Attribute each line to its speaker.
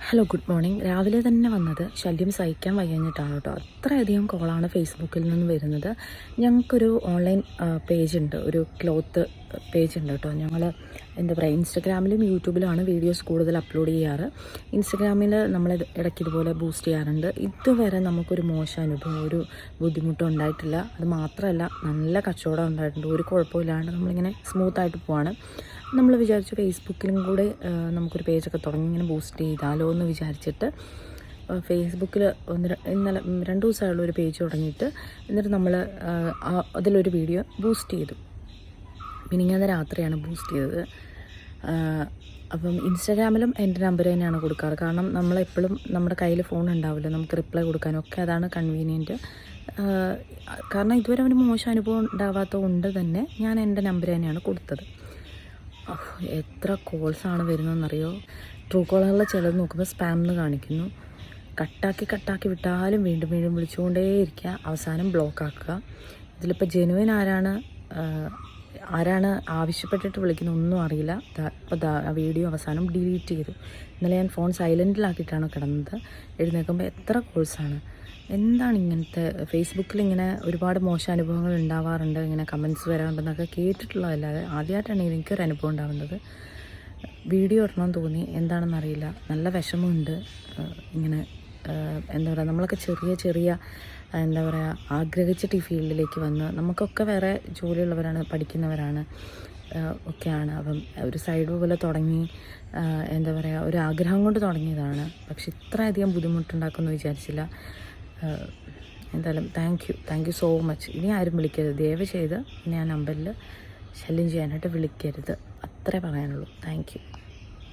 Speaker 1: Hello, good morning. രാവിലെ തന്നെ വന്നത് ശല്യം സഹിക്കാൻ വയ്യാഞ്ഞിട്ടാണ് കേട്ടോ. അത്രയധികം കോളാണ് ഫേസ്ബുക്കിൽ നിന്ന് വരുന്നത്. ഞങ്ങൾക്കൊരു ഓൺലൈൻ പേജുണ്ട്, ഒരു ക്ലോത്ത് പേജുണ്ട് കേട്ടോ. ഞങ്ങൾ എന്താ പറയുക, ഇൻസ്റ്റഗ്രാമിലും യൂട്യൂബിലുമാണ് വീഡിയോസ് കൂടുതൽ അപ്ലോഡ് ചെയ്യാറ്. ഇൻസ്റ്റഗ്രാമിൽ നമ്മൾ ഇടയ്ക്ക് ഇതുപോലെ ബൂസ്റ്റ് ചെയ്യാറുണ്ട്. ഇതുവരെ നമുക്കൊരു മോശം അനുഭവം, ഒരു ബുദ്ധിമുട്ടും ഉണ്ടായിട്ടില്ല. അത് മാത്രമല്ല, നല്ല കച്ചവടം ഉണ്ടായിട്ടുണ്ട്. ഒരു കുഴപ്പമില്ലാണ്ട് നമ്മളിങ്ങനെ സ്മൂത്തായിട്ട് പോവാണ്. നമ്മൾ വിചാരിച്ചു ഫേസ്ബുക്കിലും കൂടെ നമുക്കൊരു പേജൊക്കെ തുടങ്ങി ഇങ്ങനെ ബൂസ്റ്റ് ചെയ്താലോ എന്ന് വിചാരിച്ചിട്ട് ഫേസ്ബുക്കിൽ ഇന്നലെ 2 ദിവസമായുള്ള ഒരു പേജ് തുടങ്ങിയിട്ട് എന്നിട്ട് നമ്മൾ അതിലൊരു വീഡിയോ ബൂസ്റ്റ് ചെയ്തു. മിനിഞ്ഞാന്ന് രാത്രിയാണ് ബൂസ്റ്റ് ചെയ്തത്. അപ്പം ഇൻസ്റ്റാഗ്രാമിലും എൻ്റെ നമ്പർ തന്നെയാണ് കൊടുക്കാറ്. കാരണം നമ്മളെപ്പോഴും നമ്മുടെ കയ്യിൽ ഫോൺ ഉണ്ടാവില്ല, നമുക്ക് റിപ്ലൈ കൊടുക്കാനൊക്കെ അതാണ് കൺവീനിയൻറ്റ്. കാരണം ഇതുവരെ ഒരു മോശം അനുഭവം ഉണ്ടാവാത്തത് കൊണ്ട് തന്നെ ഞാൻ എൻ്റെ നമ്പർ തന്നെയാണ് കൊടുത്തത്. എത്ര കോൾസാണ് വരുന്നതെന്നറിയോ. ട്രൂ കോളറിൽ ചിലത് നോക്കുമ്പോൾ സ്പാം എന്ന് കാണിക്കുന്നു. കട്ടാക്കി വിട്ടാലും വീണ്ടും വിളിച്ചുകൊണ്ടേയിരിക്കുക. അവസാനം ബ്ലോക്ക് ആക്കുക. ഇതിലിപ്പോൾ ജെനുവിൻ ആരാണ് ആവശ്യപ്പെട്ടിട്ട് വിളിക്കുന്നത് ഒന്നും അറിയില്ല. അപ്പോൾ ആ വീഡിയോ അവസാനം ഡിലീറ്റ് ചെയ്തു. ഇന്നലെ ഞാൻ ഫോൺ സൈലൻറ്റിലാക്കിയിട്ടാണ് കിടന്നത്. എഴുന്നേൽക്കുമ്പോൾ എത്ര കോൾസാണ്. എന്താണ് ഇങ്ങനത്തെ ഫേസ്ബുക്കിൽ ഇങ്ങനെ ഒരുപാട് മോശം അനുഭവങ്ങൾ ഉണ്ടാവാറുണ്ട്, ഇങ്ങനെ കമൻറ്റ്സ് വരാറുണ്ടെന്നൊക്കെ കേട്ടിട്ടുള്ളതല്ലാതെ ആദ്യമായിട്ടാണ് എനിക്കൊരു അനുഭവം ഉണ്ടാകുന്നത്. വീഡിയോ ഇടണമെന്ന് തോന്നി, എന്താണെന്നറിയില്ല. നല്ല വിഷമമുണ്ട്. ഇങ്ങനെ എന്താ പറയുക, നമ്മളൊക്കെ ചെറിയ എന്താ പറയുക ആഗ്രഹിച്ചിട്ട് ഈ ഫീൽഡിലേക്ക് വന്ന്, നമുക്കൊക്കെ വേറെ ജോലിയുള്ളവരാണ്, പഠിക്കുന്നവരാണ് ഒക്കെയാണ്. അപ്പം ഒരു സൈഡ് പോലെ തുടങ്ങി, എന്താ പറയുക, ഒരു ആഗ്രഹം കൊണ്ട് തുടങ്ങിയതാണ്. പക്ഷെ ഇത്രയധികം ബുദ്ധിമുട്ടുണ്ടാക്കുമെന്ന് വിചാരിച്ചില്ല. എന്തായാലും താങ്ക് യു സോ മച്ച്. ഇനി ആരും വിളിക്കരുത്, ദയവ് ചെയ്ത് ഇനി ആ നമ്പറിൽ ശല്യം ചെയ്യാനായിട്ട് വിളിക്കരുത്. അത്രേ പറയാനുള്ളൂ. Thank you.